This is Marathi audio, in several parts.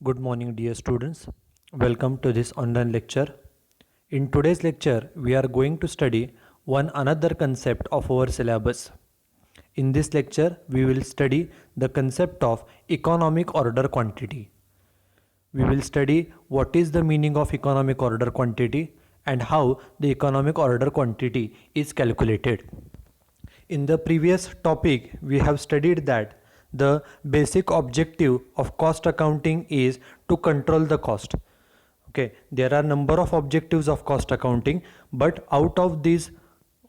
Good morning, dear students. Welcome to this online lecture. In today's lecture, we are going to study one another concept of our syllabus. In this lecture, we will study the concept of economic order quantity. We will study what is the meaning of economic order quantity and how the economic order quantity is calculated. In the previous topic, we have studied that the basic objective of cost accounting is to control the cost. Okay, there are number of objectives of cost accounting, but out of these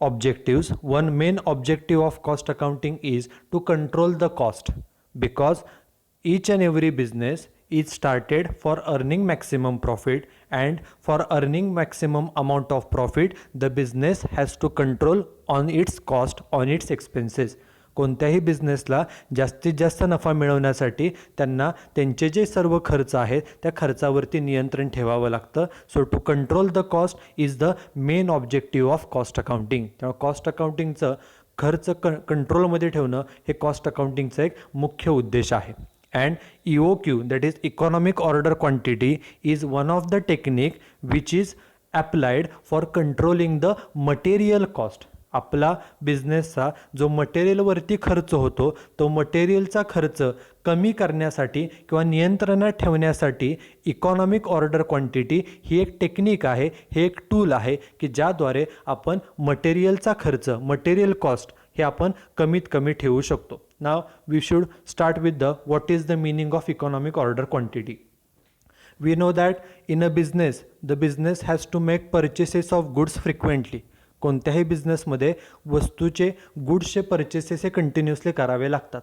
objectives, one main objective of cost accounting is to control the cost, because each and every business is started for earning maximum profit, and for earning maximum amount of profit the business has to control on its cost, on its expenses. कोणत्याही बिझनेसला जास्तीत जास्त नफा मिळवण्यासाठी त्यांना त्यांचे जे सर्व खर्च आहेत त्या खर्चावरती नियंत्रण ठेवावं लागतं. So to control the cost is the main objective of cost accounting. त्यामुळे कॉस्ट अकाउंटिंगचं खर्च कंट्रोलमध्ये ठेवणं हे कॉस्ट अकाउंटिंगचा एक मुख्य उद्देश आहे. And EOQ, that is economic order quantity, is one of the technique which is applied for controlling the material cost. आपला बिझनेसचा जो मटेरियलवरती खर्च होतो तो मटेरियलचा खर्च कमी करण्यासाठी किंवा नियंत्रणात ठेवण्यासाठी इकॉनॉमिक ऑर्डर क्वांटिटी ही एक टेक्निक आहे, हे एक टूल आहे की ज्याद्वारे आपण मटेरियलचा खर्च, मटेरियल कॉस्ट हे आपण कमीत कमी ठेवू शकतो. Now we should start with what is the meaning of economic order quantity. We know that in a business, the business has to make purchases of goods frequently. कोणत्याही बिझनेसमध्ये वस्तूचे गुड्सचे परचेसेस हे कंटिन्युअसली करावे लागतात.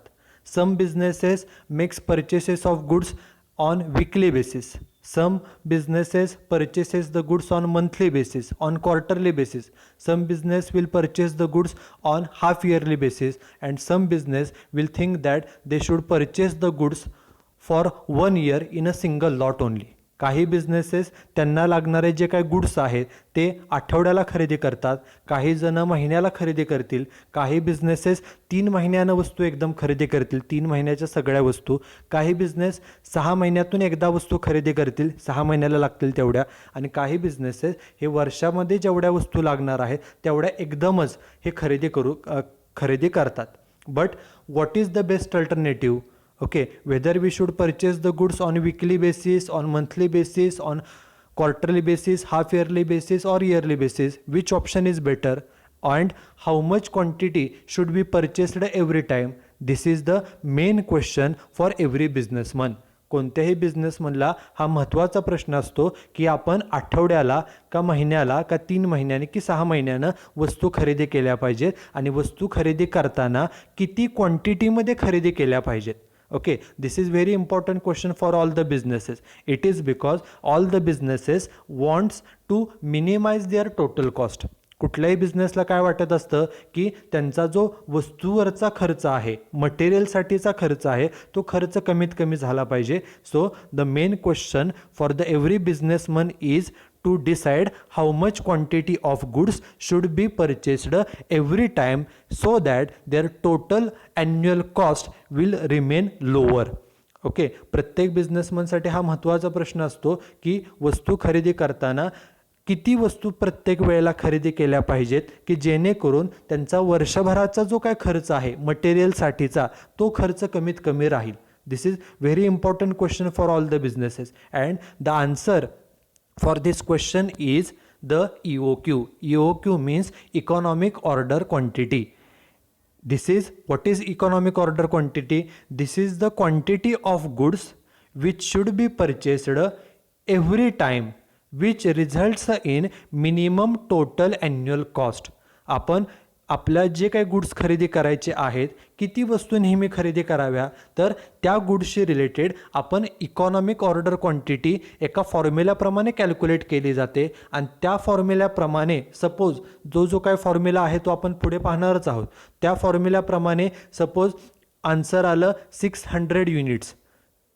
Some businesses makes purchases of goods on weekly basis. Some businesses purchases the goods on monthly basis, on quarterly basis. Some business will purchase the goods on half yearly basis, and some business will think that they should purchase the goods for 1 year in a single lot only. काही बिझनेसेस त्यांना लागणारे जे काही गुड्स आहेत ते आठवड्याला खरेदी करतात, काही जण महिन्याला खरेदी करतील, काही बिझनेसेस 3 महिन्यानं वस्तू एकदम खरेदी करतील, 3 महिन्याच्या सगळ्या वस्तू, काही बिझनेस 6 महिन्यातून एकदा वस्तू खरेदी करतील, 6 महिन्याला लागतील तेवढ्या, आणि काही बिझनेसेस हे वर्षामध्ये जेवढ्या वस्तू लागणार आहेत तेवढ्या एकदमच हे खरेदी करतात. But what is the best alternative? Okay, whether we should purchase the goods on weekly basis, on monthly basis, on quarterly basis, half yearly basis or yearly basis, which option is better, and how much quantity should be purchased every time? This is the main question for every businessman. कोणत्याही बिझनेसमनला हा महत्त्वाचा प्रश्न असतो की आपण आठवड्याला का महिन्याला का 3 महिन्याने की 6 महिन्यानं वस्तू खरेदी केल्या पाहिजेत, आणि वस्तू खरेदी करताना किती क्वांटिटीमध्ये खरेदी केल्या पाहिजेत. Okay, this is very important question for all the businesses. It is because all the businesses wants to minimize their total cost. कुठल्याही बिझनेसला काय वाटत असतं की त्यांचा जो वस्तूवरचा खर्च आहे, मटेरियलसाठीचा खर्च आहे, तो खर्च कमीत कमी झाला पाहिजे. So the main question for the every businessman is to decide how much quantity of goods should be purchased every time so that their total annual cost will remain lower. Okay, प्रत्येक बिझनेसमनसाठी हा महत्त्वाचा प्रश्न असतो की वस्तू खरेदी करताना किती वस्तू प्रत्येक वेळेला खरेदी केल्या पाहिजेत की जेणेकरून त्यांचा वर्षभराचा जो काय खर्च आहे मटेरियलसाठीचा तो खर्च कमीत कमी राहील. This is very important question for all the businesses, and the answer for this question is the EOQ. EOQ means economic order quantity. This is what is economic order quantity? This is the quantity of goods which should be purchased every time, which results in minimum total annual cost. आपण आपल्या जे काही गुड्स खरेदी करायचे आहेत, किती वस्तू नेहमी खरेदी कराव्या, तर त्या गुड्सशी रिलेटेड आपण इकॉनॉमिक ऑर्डर क्वांटिटी एका फॉर्म्युल्याप्रमाणे कॅल्क्युलेट केली जाते. आणि त्या फॉर्म्युल्याप्रमाणे सपोज जो काय फॉर्म्युला आहे तो आपण पुढे पाहणारच आहोत. त्या फॉर्म्युल्याप्रमाणे सपोज आन्सर आलं 600 units.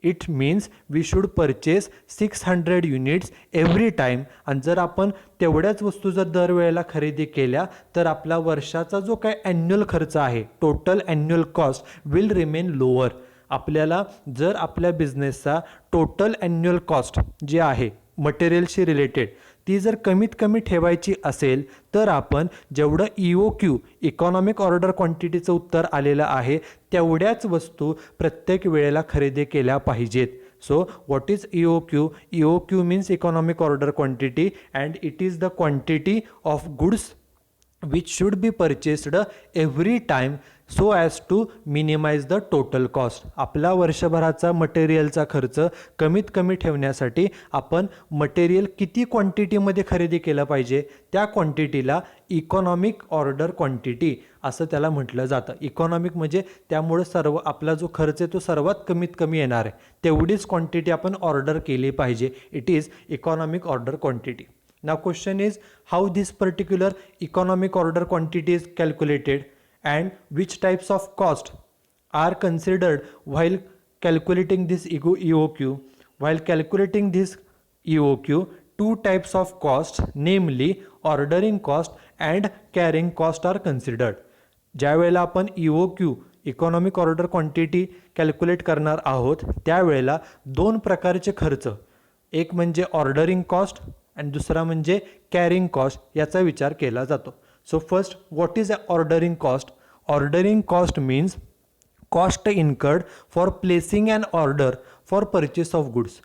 It means we should purchase 600 units every time. आणि जर आपण तेवढ्याच वस्तू जर दरवेळेला खरेदी केल्या तर आपला वर्षाचा जो काय ॲन्युअल खर्च आहे, total annual cost will remain lower. आपल्याला जर आपल्या बिझनेसचा टोटल ॲन्युअल कॉस्ट जी आहे मटेरियलशी रिलेटेड ती जर कमीत कमी ठेवायची असेल तर आपण जेवढं EOQ इकॉनॉमिक ऑर्डर क्वांटिटीचं उत्तर आलेलं आहे तेवढ्याच वस्तू प्रत्येक वेळेला खरेदी केल्या पाहिजेत. So what is EOQ? EOQ means economic order quantity and it is the quantity of goods which should be purchased every time so as to minimize the total cost. आपला वर्षभराचा मटेरियलचा खर्च कमीत कमी ठेवण्यासाठी आपण मटेरियल किती क्वांटिटीमध्ये खरेदी केलं पाहिजे त्या क्वांटिटीला इकॉनॉमिक ऑर्डर क्वांटिटी असं त्याला म्हटलं जातं. इकॉनॉमिक म्हणजे त्यामुळे सर्व आपला जो खर्च आहे तो सर्वात कमीत कमी येणार आहे तेवढीच क्वांटिटी आपण ऑर्डर केली पाहिजे. It is economic order quantity. Now question is how this particular economic order quantity is calculated and which types of cost are considered while calculating this EOQ. While calculating this EOQ, two types of costs namely ordering cost and carrying cost are considered. ज्या वेळेला आपण EOQ economic order quantity calculate करणार आहोत त्यावेळेला दोन प्रकारचे खर्च, एक म्हणजे ऑर्डरिंग कॉस्ट आणि दुसरा म्हणजे कॅरिंग कॉस्ट याचा विचार केला जातो. So first what is ordering cost? Ordering cost means cost incurred for placing an order for purchase of goods.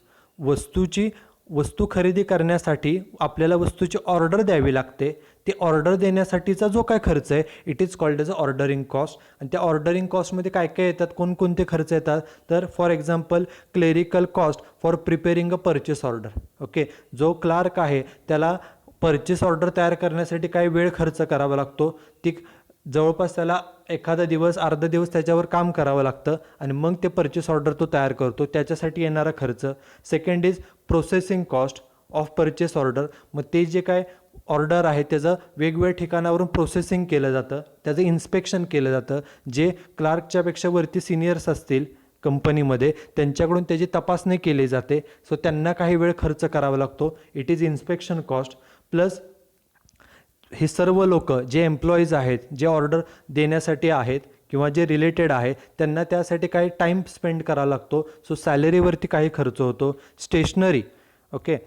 वस्तू खरेदी करण्यासाठी आपल्याला वस्तूची ऑर्डर द्यावी लागते. ते ऑर्डर देण्यासाठीचा जो काय खर्च आहे it is called as a ordering cost. आणि त्या ऑर्डरिंग कॉस्टमध्ये काय काय येतात, कोणकोणते खर्च येतात तर for example clerical cost for preparing a purchase order. Okay, जो क्लार्क आहे त्याला परचेस ऑर्डर तयार करण्यासाठी काही वेळ खर्च करावा लागतो. ती जवळपास त्याला एखादा दिवस अर्धा दिवस त्याच्यावर काम करावं लागतं आणि मग ते परचेस ऑर्डर तो तयार करतो, त्याच्यासाठी येणारा खर्च. Second is processing cost of purchase order. मग ते जे काय ऑर्डर आहे त्याचं वेगवेगळ्या ठिकाणावरून प्रोसेसिंग केलं जातं, त्याचं इन्स्पेक्शन केलं जातं. जे क्लार्कच्यापेक्षा वरती सिनियर्स असतील कंपनीमध्ये त्यांच्याकडून त्याची तपासणी केली जाते. सो त्यांना काही वेळ खर्च करावा लागतो. It is inspection cost. Plus हे सर्व लोक जे एम्प्लॉईज आहेत जे ऑर्डर देण्यासाठी आहेत किंवा जे रिलेटेड आहे त्यांना त्यासाठी काही टाईम स्पेंड करावा लागतो. सो सॅलरीवरती काही खर्च होतो. Stationery, okay,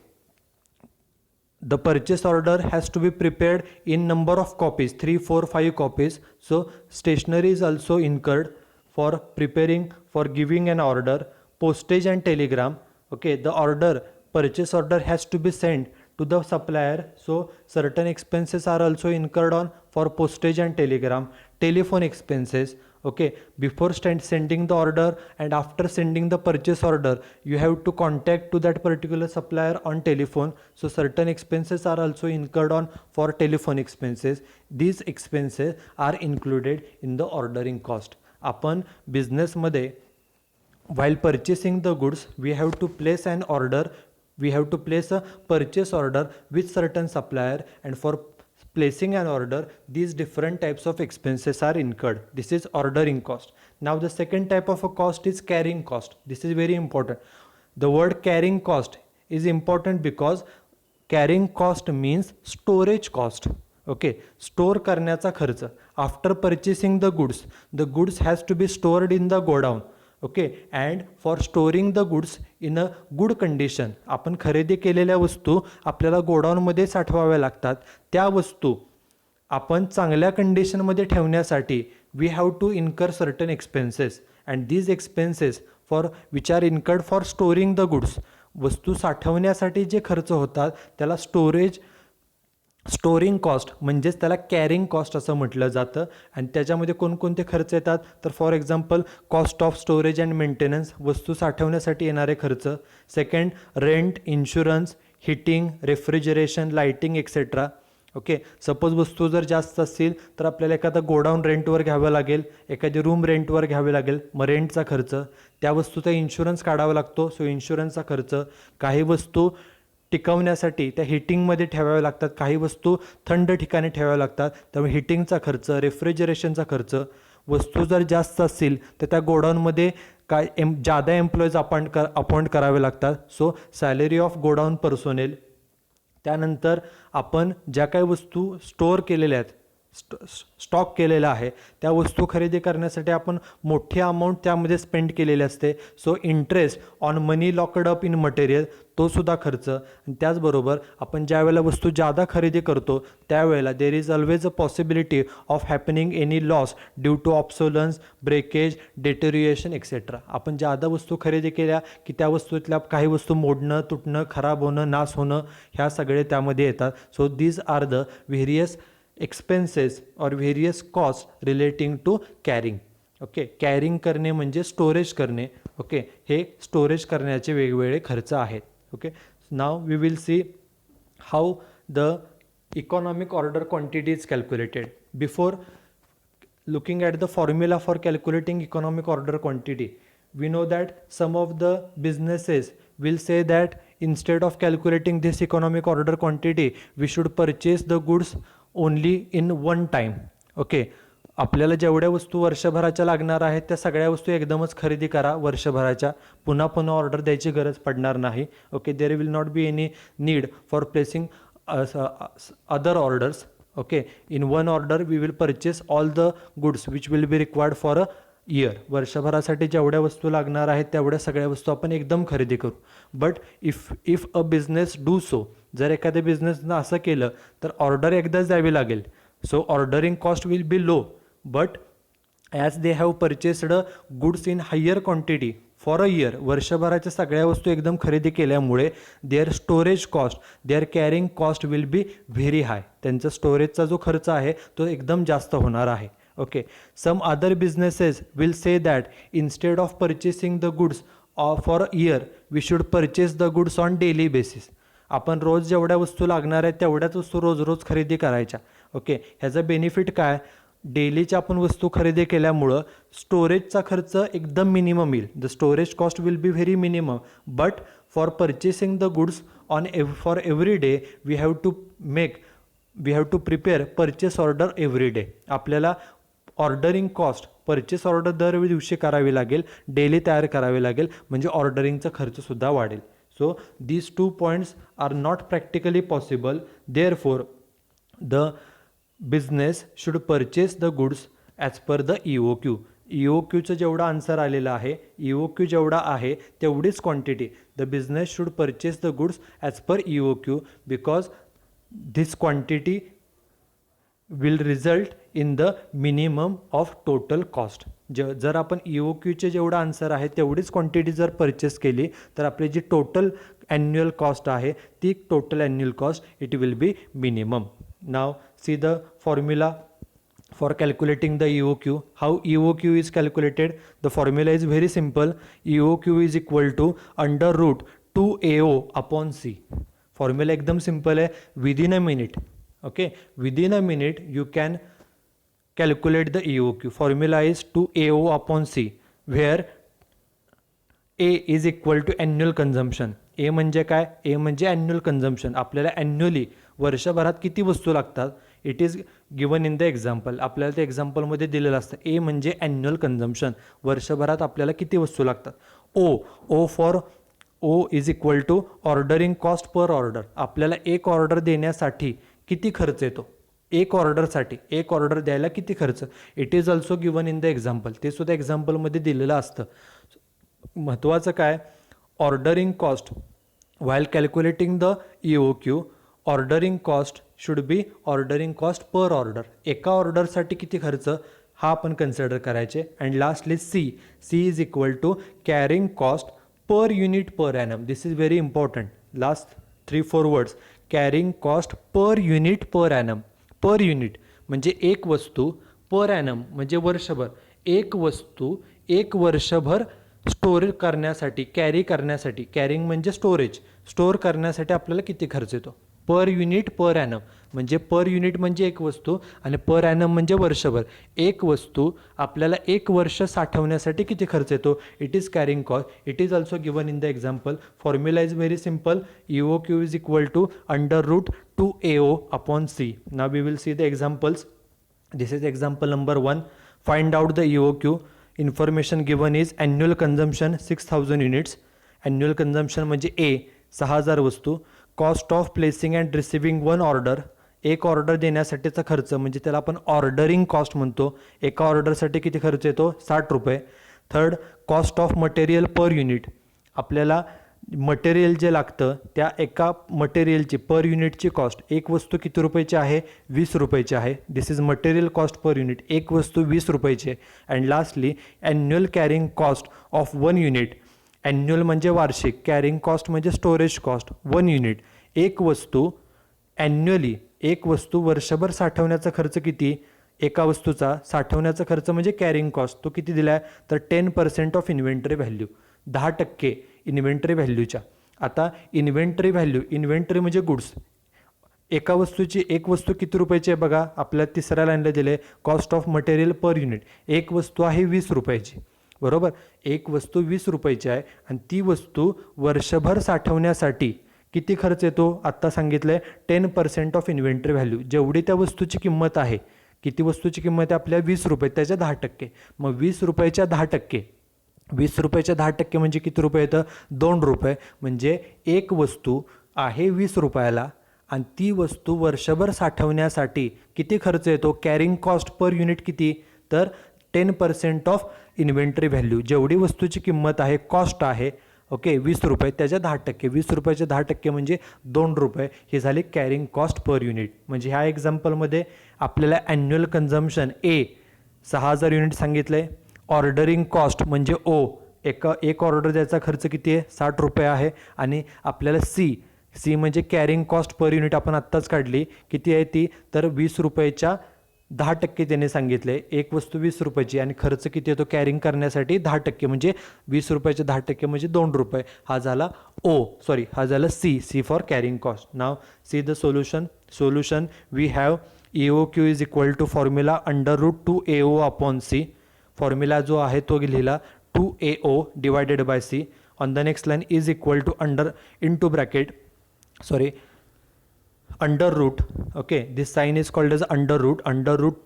the purchase order has to be prepared in number of copies 3 4 5 copies. So stationery is also incurred for preparing, for giving an order. Postage and telegram, okay, the order purchase order has to be sent to the supplier, so certain expenses are also incurred on for postage and telegram. Telephone expenses, okay, before sending the order and after sending the purchase order you have to contact to that particular supplier on telephone, so certain expenses are also incurred on for telephone expenses. These expenses are included in the ordering cost. आपण बिझनेसमध्ये while purchasing the goods we have to place an order, we have to place a purchase order with certain supplier, and for placing an order these different types of expenses are incurred. This is ordering cost. Now the second type of a cost is carrying cost. This is very important. The word carrying cost is important because carrying cost means storage cost. Okay, store करण्याचा खर्च. After purchasing the goods has to be stored in the godown. Okay, and for storing the goods in a good condition. आपण खरेदी केलेल्या वस्तू आपल्याला गोडाऊनमध्ये साठवाव्या लागतात. त्या वस्तू आपण चांगल्या कंडिशनमध्ये ठेवण्यासाठी we have to incur certain expenses, and these expenses for which are incurred for storing the goods. वस्तू साठवण्यासाठी जे खर्च होतात त्याला स्टोरिंग कॉस्ट म्हणजेच त्याला कॅरिंग कॉस्ट असं म्हटलं जातं. आणि त्याच्यामध्ये कोणकोणते खर्च येतात तर for example cost of storage and maintenance, वस्तू साठवण्यासाठी येणारे खर्च. Second, rent, insurance, heating, refrigeration, lighting etcetera. Okay, suppose वस्तू जर जास्त असतील तर आपल्याला एखादा गोडाऊन रेंटवर घ्यावं लागेल, एखादी रूम रेंटवर घ्यावी लागेल, मग रेंटचा खर्च. त्या वस्तूचा इन्शुरन्स काढावा लागतो, सो इन्शुरन्सचा खर्च. काही वस्तू टिकवण्यासाठी त्या हिटिंगमध्ये ठेवाव्या लागतात, काही वस्तू थंड ठिकाणी ठेवाव्या लागतात, त्यामुळे हिटिंगचा खर्च, रेफ्रिजरेशनचा खर्च. वस्तू जर जास्त असतील तर त्या गोडाऊनमध्ये जादा एम्प्लॉईज अपॉइंट करावे लागतात, so salary of godown personnel. त्यानंतर आपण ज्या काही वस्तू स्टोअर केलेल्या आहेत स्टॉक केलेला आहे त्या वस्तू खरेदी करण्यासाठी आपण मोठी अमाऊंट त्यामध्ये स्पेंड केलेली असते. So interest on money locked up in material तो सुद्धा खर्च. आणि त्याचबरोबर आपण ज्या वेळेला वस्तू जादा खरेदी करतो त्यावेळेला there is always a possibility of happening any loss due to obsolescence, breakage, deterioration et cetera. आपण जादा वस्तू खरेदी केल्या की त्या वस्तूतल्या काही वस्तू मोडणं, तुटणं, खराब होणं, नाश होणं ह्या सगळे त्यामध्ये येतात. So these are the various expenses और various cost relating to carrying. Okay, carrying करणे म्हणजे स्टोरेज करणे. ओके, हे स्टोरेज करण्याचे वेगवेगळे खर्च आहेत. Okay, now we will see how the economic order quantity is calculated. Before looking at the formula for calculating economic order quantity, we know that some of the businesses will say that instead of calculating this economic order quantity we should purchase the goods only in one time. Okay, आपल्याला जेवढ्या वस्तू वर्षभराच्या लागणार आहेत त्या सगळ्या वस्तू एकदमच खरेदी करा वर्षभराच्या, पुन्हा पुन्हा ऑर्डर द्यायची गरज पडणार नाही. Okay, there will not be any need for placing other orders. Okay, in one order we will purchase all the goods which will be required for a year. वर्षभरासाठी जेवढ्या वस्तू लागणार आहेत तेवढ्या सगळ्या वस्तू आपण एकदम खरेदी करू. But if a business do so, जर एखाद्या बिझनेसनं असं केलं तर ऑर्डर एकदाच द्यावी लागेल. So ordering cost will be low, but as they have purchased goods in higher quantity for a year, वर्षभराच्या सगळ्या वस्तू एकदम खरेदी केल्यामुळे there storage cost, there carrying cost will be very high. त्यांचा स्टोरेजचा जो खर्च आहे तो एकदम जास्त होणार आहे. Okay, some other businesses will say that instead of purchasing the goods for a year we should purchase the goods on daily basis. आपण रोज जेवढ्या वस्तू लागणार आहेत तेवढ्याच वस्तू रोज रोज खरेदी करायच्या. ओके, ह्याचा बेनिफिट काय, डेलीच्या आपण वस्तू खरेदी केल्यामुळं स्टोरेजचा खर्च एकदम मिनिमम येईल. The storage cost will be very minimum, but for purchasing the goods for every day we have to prepare purchase order every day. आपल्याला ऑर्डरिंग कॉस्ट, परचेस ऑर्डर दर दिवशी करावी लागेल, डेली तयार करावी लागेल, म्हणजे ऑर्डरिंगचा खर्चसुद्धा वाढेल. So these 2 points are not practically possible. Therefore the business should purchase the goods as per the EOQ. EOQचं जेवढा आन्सर आलेला आहे, EOQ जेवढा आहे तेवढीच quantity the business should purchase the goods as per EOQ, because this quantity will result in the minimum of total cost. जर आपण EOQचे जेवढा आन्सर आहे तेवढीच क्वांटिटी जर परचेस केली तर आपली जी टोटल ॲन्युअल कॉस्ट आहे ती total annual cost it will be minimum. Now see the formula for calculating the EOQ. How EOQ is calculated? The formula is very simple. EOQ is equal to under root 2AO upon C. Formula एकदम simple है. Within a minute, okay, within a minute you can calculate the EOQ. Formula is 2AO upon C, where A is equal to annual consumption. ए म्हणजे काय, ए म्हणजे ॲन्युअल कन्झम्पशन. आपल्याला ॲन्युअली वर्षभरात किती वस्तू लागतात it is given in the example. आपल्याला ते एक्झाम्पलमध्ये दिलेलं असतं. ए म्हणजे ॲन्युअल कन्झम्पशन, वर्षभरात आपल्याला किती वस्तू लागतात. O is equal to ordering cost per order. आपल्याला एक ऑर्डर देण्यासाठी किती खर्च येतो, एक ऑर्डरसाठी एक ऑर्डर द्यायला किती खर्च, it is also given in the example. ते सुद्धा एक्झाम्पलमध्ये दिलेलं असतं. महत्त्वाचं काय, ordering cost while calculating the EOQ, ordering cost should be ordering cost per order. एका ऑर्डरसाठी किती खर्च हा आपण कन्सिडर करायचे. And lastly C is equal to carrying cost per unit per annum. This is very important. Last 3-4 words, carrying cost per unit per annum. Per unit म्हणजे एक वस्तू, पर ॲनम म्हणजे वर्षभर. एक वस्तू एक वर्षभर स्टोर करण्यासाठी, कॅरी करण्यासाठी, कॅरिंग म्हणजे स्टोरेज, स्टोअर करण्यासाठी आपल्याला किती खर्च येतो. पर युनिट पर ॲनम म्हणजे पर युनिट म्हणजे एक वस्तू आणि पर ॲनम म्हणजे वर्षभर. एक वस्तू आपल्याला एक वर्ष साठवण्यासाठी किती खर्च येतो, it is carrying cost. It is also given in the example. Formula is very simple. EOQ is equal to under root 2AO upon C. Now we will see the examples. This is example number 1. Find out the EOQ. Information given is annual consumption 6000 units. Annual consumption म्हणजे ए 6000 वस्तू. Cost of placing and receiving one order. एक ऑर्डर देण्यासाठीचा खर्च म्हणजे त्याला आपण ऑर्डरिंग कॉस्ट म्हणतो. एका ऑर्डरसाठी किती खर्च येतो? 60 रुपये. Third, cost of material per unit. आपल्याला मटेरियल जे लागतं त्या एका मटेरियलची पर युनिटची कॉस्ट, एक वस्तू किती रुपयाची आहे? 20 रुपयाची आहे. This is material cost per unit. एक वस्तू 20 रुपयाची आहे. And lastly annual carrying cost of 1 unit. Annual म्हणजे वार्षिक, कॅरिंग कॉस्ट म्हणजे स्टोरेज कॉस्ट. 1 युनिट, एक वस्तू ॲन्युअली, एक वस्तू वर्षभर साठवण्याचा खर्च किती? एका वस्तूचा साठवण्याचा खर्च म्हणजे कॅरिंग कॉस्ट, तो किती दिला आहे? तर 10% ऑफ इन्व्हेंटरी व्हॅल्यू, 10% इन्व्हेंटरी व्हॅल्यूच्या. आता इन्व्हेंटरी व्हॅल्यू, इन्व्हेंटरी म्हणजे गुड्स. एका वस्तूची, एक वस्तू किती रुपयाची आहे बघा, आपल्या तिसऱ्या लाईनला दिले cost of material per unit. एक वस्तू आहे 20 रुपयाची, बरोबर. एक वस्तू 20 रुपयाची आहे आणि ती वस्तू वर्षभर साठवण्यासाठी किती खर्च येतो? आत्ता सांगितलं आहे 10% ऑफ इन्व्हेंटरी व्हॅल्यू. जेवढी त्या वस्तूची किंमत आहे, किती वस्तूची किंमत आहे आपल्या? 20 रुपये, त्याच्या 10%. मग 20 रुपयाच्या 10%, 20 रुपयाच्या 10% म्हणजे किती रुपये येतं? 2 रुपये. म्हणजे एक वस्तू आहे 20 रुपयाला आणि ती वस्तू वर्षभर साठवण्यासाठी किती खर्च येतो? कॅरिंग कॉस्ट पर युनिट किती? तर 10% ऑफ इन्व्हेंटरी व्हॅल्यू. जेवढी वस्तूची किंमत आहे, कॉस्ट आहे, ओके, 20 रुपये, त्याच्या 10%. 20 रुपयाचे 10% म्हणजे 2 रुपये. हे झाले कॅरिंग कॉस्ट पर युनिट. म्हणजे ह्या एक्झाम्पलमध्ये आपल्याला ॲन्युअल कन्झम्पशन ए 6000 युनिट सांगितलं आहे. ऑर्डरिंग कॉस्ट म्हणजे ओ, एक ऑर्डर द्यायचा खर्च किती आहे? 60 रुपये आहे. आणि आपल्याला सी म्हणजे कॅरिंग कॉस्ट पर युनिट आपण आत्ताच काढली, किती आहे ती? तर 20 रुपयाच्या 10% त्याने सांगितले. एक वस्तू 20 रुपयाची आणि खर्च किती येतो कॅरिंग करण्यासाठी? 10%. म्हणजे 20 रुपयाचे 10% म्हणजे 2 रुपये. हा झाला हा झाला C for carrying cost. Now see the solution we have EOQ is equal to formula √2AO upon C. Formula जो आहे तो लिहिला 2AO divided by C. On the next line is equal to under root, okay, this sign is called as under root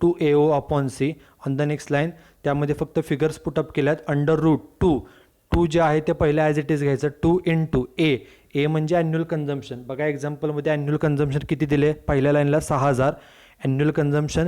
2AO upon C. On the next line त्यामध्ये फक्त फिगर्स पुटअप केल्यात. √2 जे आहे ते पहिल्या ॲज इट इज घ्यायचं. 2 into A म्हणजे ॲन्युअल कन्झम्पशन. बघा एक्झाम्पलमध्ये ॲन्युअल कन्झम्पशन किती दिले? पहिल्या लाईनला 6000, ॲन्युअल कन्झम्पशन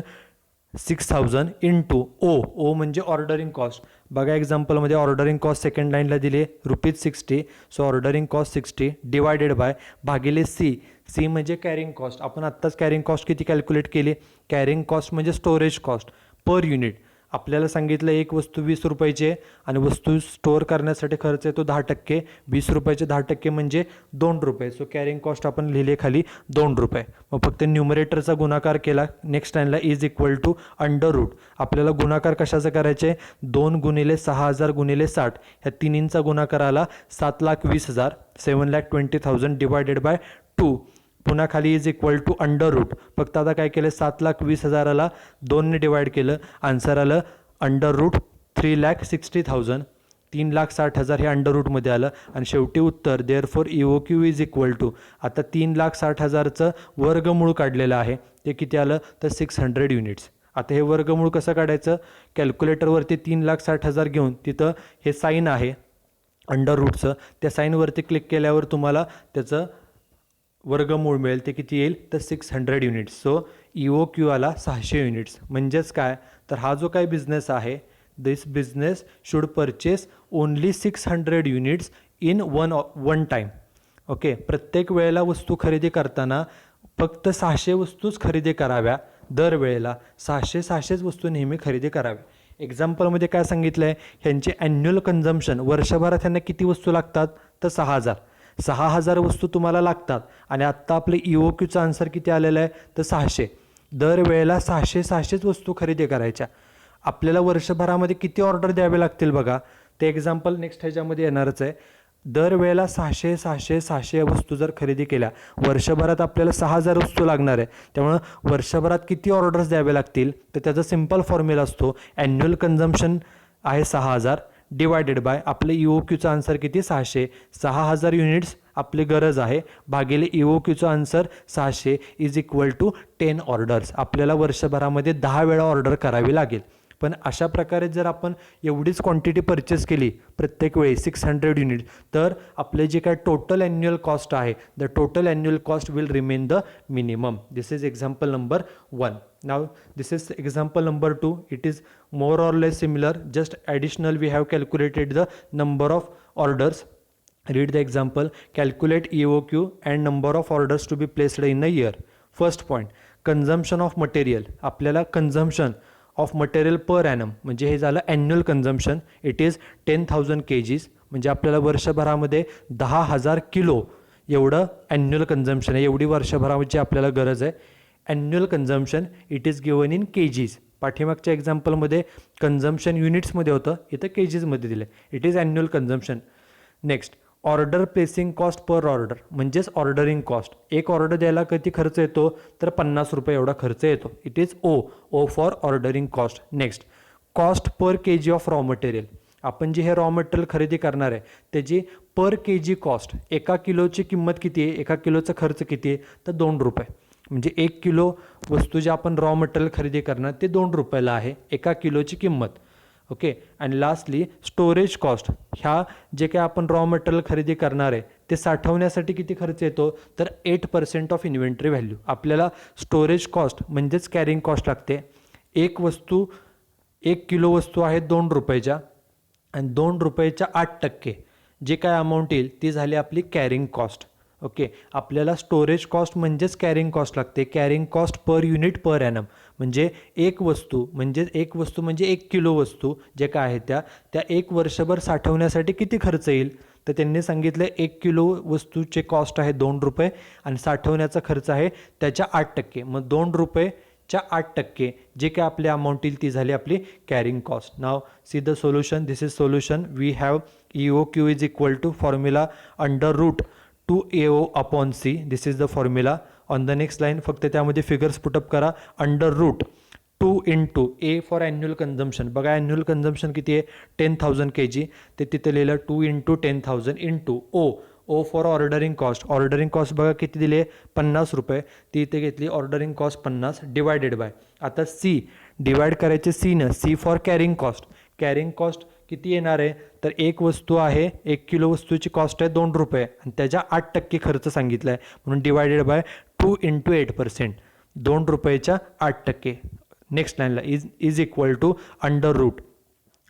6000 इंटू ओ म्हणजे ऑर्डरिंग कॉस्ट. बघा एक्झाम्पलमध्ये ऑर्डरिंग कॉस्ट सेकंड लाईनला दिली ₹60. So ordering cost 60 divided by भागिले सी म्हणजे कॅरिंग कॉस्ट. आपण आत्ताच कॅरिंग कॉस्ट किती कॅल्क्युलेट केली? कॅरिंग कॉस्ट म्हणजे स्टोरेज कॉस्ट पर युनिट. आपल्याला सांगितलं एक वस्तू 20 रुपयाची आहे आणि वस्तू स्टोअर करण्यासाठी खर्च येतो 10%. 20 रुपयाचे 10% म्हणजे 2 रुपये. सो कॅरिंग कॉस्ट आपण लिहिले खाली 2 रुपये. मग फक्त न्यूमरेटरचा गुणाकार केला. नेक्स्ट लाईनला इज इक्वल टू √. आपल्याला गुणाकार कशाचा करायचे? 2 गुणिले 6000 गुणिले 60, ह्या तिन्हींचा गुणाकार आला 7,20,000, 7,20,000 डिवायडेड बाय 2. पुन्हा खाली इज इक्वल टू √. फक्त आता काय केलं? 7,20,000ला 2ने डिवाइड केलं. आन्सर आलं √3,60,000. 3,60,000 हे √मध्ये आलं आणि शेवटी उत्तर therefore EOQ is equal to. आता 3,60,000चं वर्गमूळ काढलेलं आहे, ते किती आलं? तर 600 युनिट्स. आता हे वर्गमूळ कसं काढायचं? कॅल्क्युलेटरवरती 3,60,000 घेऊन तिथं हे साईन आहे √चं, त्या साईनवरती क्लिक केल्यावर तुम्हाला त्याचं वर्गमूळ मिळेल. ते किती येईल? तर 600 युनिट्स. सो EOQ आला 600 युनिट्स. म्हणजेच काय? तर हा जो काही बिझनेस आहे, this business should purchase only 600 units in one time. Okay, प्रत्येक वेळेला वस्तू खरेदी करताना फक्त 600 वस्तूच खरेदी कराव्या. दरवेळेला 600च वस्तू नेहमी खरेदी कराव्या. एक्झाम्पलमध्ये काय सांगितलं आहे? ह्यांचे ॲन्युअल कन्झम्पशन वर्षभरात ह्यांना किती वस्तू लागतात? तर 6,000 वस्तू तुम्हाला लागतात. आणि आत्ता आपले EOQचा आन्सर किती आलेला आहे? तर 600. दरवेळेला 600च वस्तू खरेदी करायच्या. आपल्याला वर्षभरामध्ये किती ऑर्डर द्यावे लागतील बघा. ते एक्झाम्पल नेक्स्ट ह्याच्यामध्ये येणारच आहे. दरवेळेला 600 वस्तू जर खरेदी केल्या, वर्षभरात आपल्याला 6,000 वस्तू लागणार आहे. त्यामुळं वर्षभरात किती ऑर्डर्स द्यावे लागतील? तर त्याचा सिम्पल फॉर्म्युला असतो, ॲन्युअल कन्झम्पशन आहे 6,000 डिवायडेड बाय आपले EOQचा आन्सर किती? 600. 6,000 युनिट्स आपली गरज आहे भागिले EOQचा answer 600 is equal to 10 orders. आपल्याला वर्षभरामध्ये 10 वेळा ऑर्डर करावी लागेल. पण अशा प्रकारे जर आपण एवढीच क्वांटिटी परचेस केली प्रत्येक वेळी 600 युनिट, तर आपले जे काय टोटल ॲन्युअल कॉस्ट आहे, the total annual cost will remain the minimum. This is example number 1. Now this is example number 2. It is more or less similar, just additional we have calculated the number of orders. Read the example. Calculate EOQ and number of orders to be placed in a year. First point, consumption of material. आपल्याला consumption of material per annum म्हणजे हे झालं annual consumption. It is 10,000 kgs, म्हणजे आपल्याला वर्षभरामध्ये 10,000 किलो एवढं ॲन्युअल कन्झम्पशन आहे, एवढी वर्षभराची आपल्याला गरज आहे. Annual consumption it is given in KGs. पाठीमागच्या एक्झाम्पलमध्ये कन्झम्पशन युनिट्समध्ये होतं, इथं केजीजमध्ये दिलं. It is annual consumption. Next, order placing cost per order म्हणजेच ऑर्डरिंग कॉस्ट. एक ऑर्डर द्यायला किती खर्च येतो, तर 50 रुपये एवढा खर्च येतो. It is O for ordering cost. Next, cost per K G of raw material. आपण जे हे रॉ मटेरियल खरेदी करणार आहे त्याची पर के जी कॉस्ट, एका किलोची किंमत किती आहे, एका किलोचा खर्च किती आहे, तर 2 रुपये. म्हणजे 1 किलो वस्तू जे आपण रॉ मटेरियल खरेदी करणार ते 2 रुपयाला आहे एका किलोची किंमत. ओके. आणि लास्टली स्टोरेज कॉस्ट. ह्या जे काय आपण रॉ मटेरियल खरेदी करणार आहे ते साठवण्यासाठी किती खर्च येतो, तर 8% ऑफ इन्व्हेंटरी व्हॅल्यू. आपल्याला स्टोरेज कॉस्ट म्हणजेच कॅरिंग कॉस्ट लागते. एक किलो वस्तू आहे 2 रुपयाच्या, आणि 2 रुपयाच्या 8% जे काय अमाऊंट येईल ती झाली आपली कॅरिंग कॉस्ट. ओके. आपल्याला स्टोरेज कॉस्ट म्हणजेच कॅरिंग कॉस्ट लागते. Carrying cost per unit per annum म्हणजे एक वस्तू म्हणजे 1 किलो वस्तू जे काय आहे त्या 1 वर्षभर साठवण्यासाठी किती खर्च येईल, तर त्यांनी सांगितलं 1 किलो वस्तूचे कॉस्ट आहे 2 रुपये आणि साठवण्याचा खर्च आहे त्याच्या 8%. मग 2 रुपयेच्या 8% जे काय आपली अमाऊंट येईल ती झाली आपली carrying cost. Now see the solution. This is solution. We have EOQ is equal to formula under root 2AO upon C. This is the formula. On the next line फक्त त्यामध्ये फिगर्स पुटअप करा. Under root 2 into A for annual consumption. बघा ॲन्युअल कन्झम्पशन किती आहे, 10,000 kg. ते तिथे लिहिलं 2 into 10,000 into O for ordering cost. Ordering cost बघा किती दिली आहे, 50 रुपये. ती इथे घेतली ऑर्डरिंग कॉस्ट 50 डिवायडेड बाय. आता C डिवाइड करायचे Cनं. C for carrying cost. Carrying cost किती येणार आहे, तर एक वस्तू आहे 1 किलो वस्तूची कॉस्ट आहे 2 रुपये आणि त्याच्या 8% खर्च सांगितला आहे म्हणून डिवायडेड बाय 2 इंटू 8%. 2 रुपयाच्या 8%. नेक्स्ट लाईनला is equal to under root.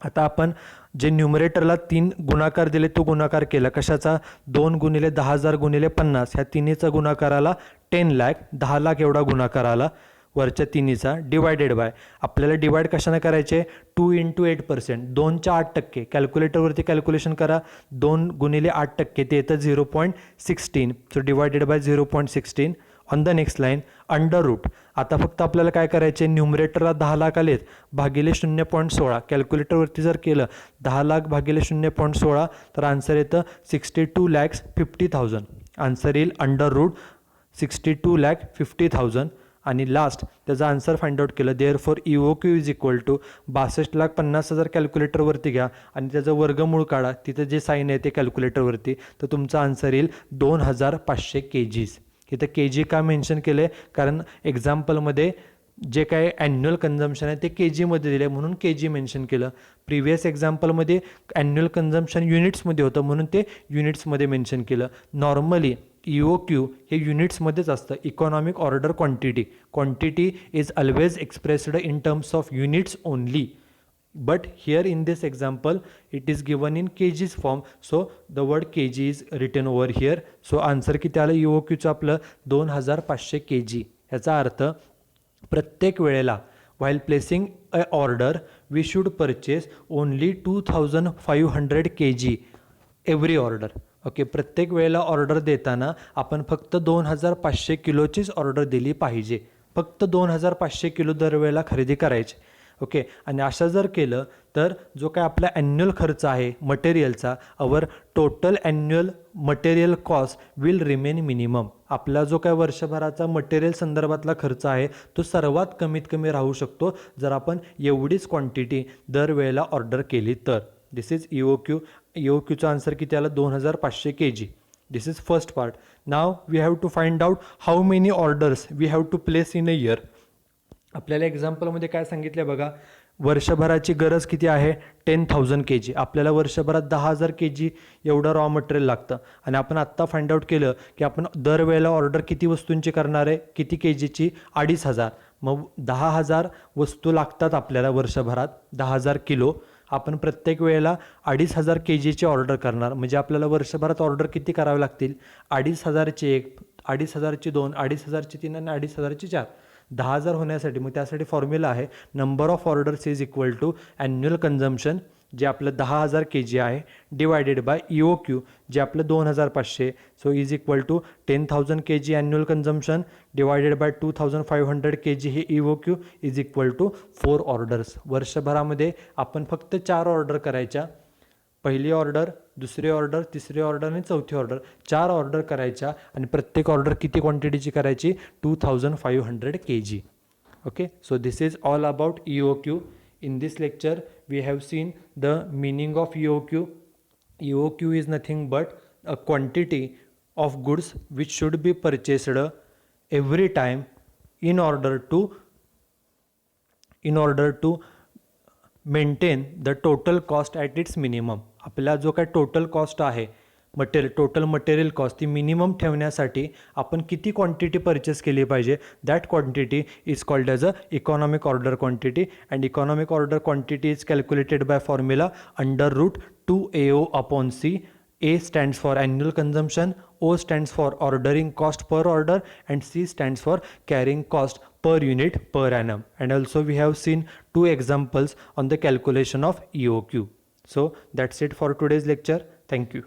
आता आपण जे न्यूमरेटरला 3 गुणाकार दिले तो गुणाकार केला कशाचा, 2 गुणिले 10,000 गुणिले 50 ह्या तिन्हीचा गुणाकाराला 10 लाख, 10 लाख एवढा गुणाकार आला वरच्या तिन्हीचा डिवायडेड बाय. आपल्याला डिवाइड कशाने करायचे, 2 इंटू 8%. 2च्या 8%. कॅल्क्युलेटरवरती कॅल्क्युलेशन करा. 2 गुणिले 8% ते येतं 0.16. So divided by 0.16. On the next line under root. आता फक्त आपल्याला काय करायचे, न्यूमरेटरला 10 लाख आलेत भागिले 0.16. कॅल्क्युलेटरवरती जर केलं 10 लाख भागिले 0.16 तर आन्सर येतं 62,50,000. आन्सर येईल अंडर रूट 62,50,000. आणि लास्ट त्याचा आन्सर फाइंड आउट केलं. Therefore EOQ is equal to 62,50,000 कॅल्क्युलेटरवरती घ्या आणि त्याचं वर्गमूळ काढा. तिथं जे साईन आहे ते कॅल्क्युलेटरवरती, तर तुमचा आन्सर येईल 2,500 kgs. इथं KG का मेन्शन केलं आहे, कारण एक्झाम्पलमध्ये जे काय ॲन्युअल कन्झम्पशन आहे ते KGमध्ये दिले म्हणून KG मेन्शन केलं. प्रिव्हियस एक्झाम्पलमध्ये ॲन्युअल कन्झम्पशन युनिट्समध्ये होतं म्हणून ते युनिट्समध्ये मेन्शन केलं. नॉर्मली EOQ हे युनिट्समध्येच असतं. Economic order quantity is always expressed in terms of units only. But here in this example it is given in kgs form, so the word kg is written over here. So answer किती आलं EOQचं आपलं 2,500 kg. याचा अर्थ प्रत्येक वेळेला while placing a order we should purchase only 2,500 kg every order. Okay. प्रत्येक वेळेला ऑर्डर देताना आपण फक्त 2,500 किलोचीच ऑर्डर दिली पाहिजे. फक्त 2,500 किलो दरवेळेला खरेदी करायचे. ओके. आणि असं जर केलं तर जो काय आपला ॲन्युअल खर्च आहे मटेरियलचा, our total annual material cost will remain minimum. आपला जो काय वर्षभराचा मटेरियल संदर्भातला खर्च आहे तो सर्वात कमीत कमी राहू शकतो जर आपण एवढीच क्वांटिटी दरवेळेला ऑर्डर केली तर. This is EOQ. EOQचा आन्सर किती आला, 2,500 kg. This is first part. Now we have to find out how many orders we have to place in a year. आपल्याला एक्झाम्पलमध्ये काय सांगितलं बघा, वर्षभराची गरज किती आहे 10,000 kg. आपल्याला वर्षभरात 10,000 kg एवढं रॉ मटेरियल लागतं आणि आपण आत्ता फाइंड आउट केलं की आपण दरवेळेला ऑर्डर किती वस्तूंची करणार आहे, किती kgची 2,500. मग 10,000 वस्तू लागतात आपल्याला वर्षभरात, 10,000 किलो. आपण प्रत्येक वेळेला 2,500 kgची ऑर्डर करणार, म्हणजे आपल्याला वर्षभरात ऑर्डर किती करावे लागतील 2,500ची 1, 2,500ची 2, 2,500ची 3 आणि 2,500ची 4. 10,000 होण्यासाठी मग त्यासाठी फॉर्म्युला आहे number of orders is equal to annual consumption जे आपलं 10,000 kg आहे डिवायडेड बाय EOQ जे आपलं 2,500. So is equal to 10,000 kg annual consumption divided by 2,500 kg हे EOQ is equal to 4 orders. वर्षभरामध्ये आपण फक्त 4 ऑर्डर करायच्या. पहिली ऑर्डर, दुसरी ऑर्डर, तिसरी ऑर्डर आणि चौथी ऑर्डर, 4 ऑर्डर करायच्या आणि प्रत्येक ऑर्डर किती क्वांटिटीची करायची 2,500 kg. Okay, so this is all about EOQ. In this lecture we have seen the meaning of EOQ. EOQ is nothing but a quantity of goods which should be purchased every time in order to maintain the total cost at its minimum. आपला जो काय टोटल कॉस्ट आहे टोटल मटेरियल कॉस्ट ती मिनिमम ठेवण्यासाठी आपण किती क्वांटिटी परचेस केली पाहिजे, that quantity is called as a economic order quantity. And economic order quantity is calculated by formula √2AO/C. A stands for annual consumption, O stands for ordering cost per order, and C stands for carrying cost per unit per annum. And also we have seen 2 examples on the calculation of EOQ. So that's it for today's lecture. Thank you.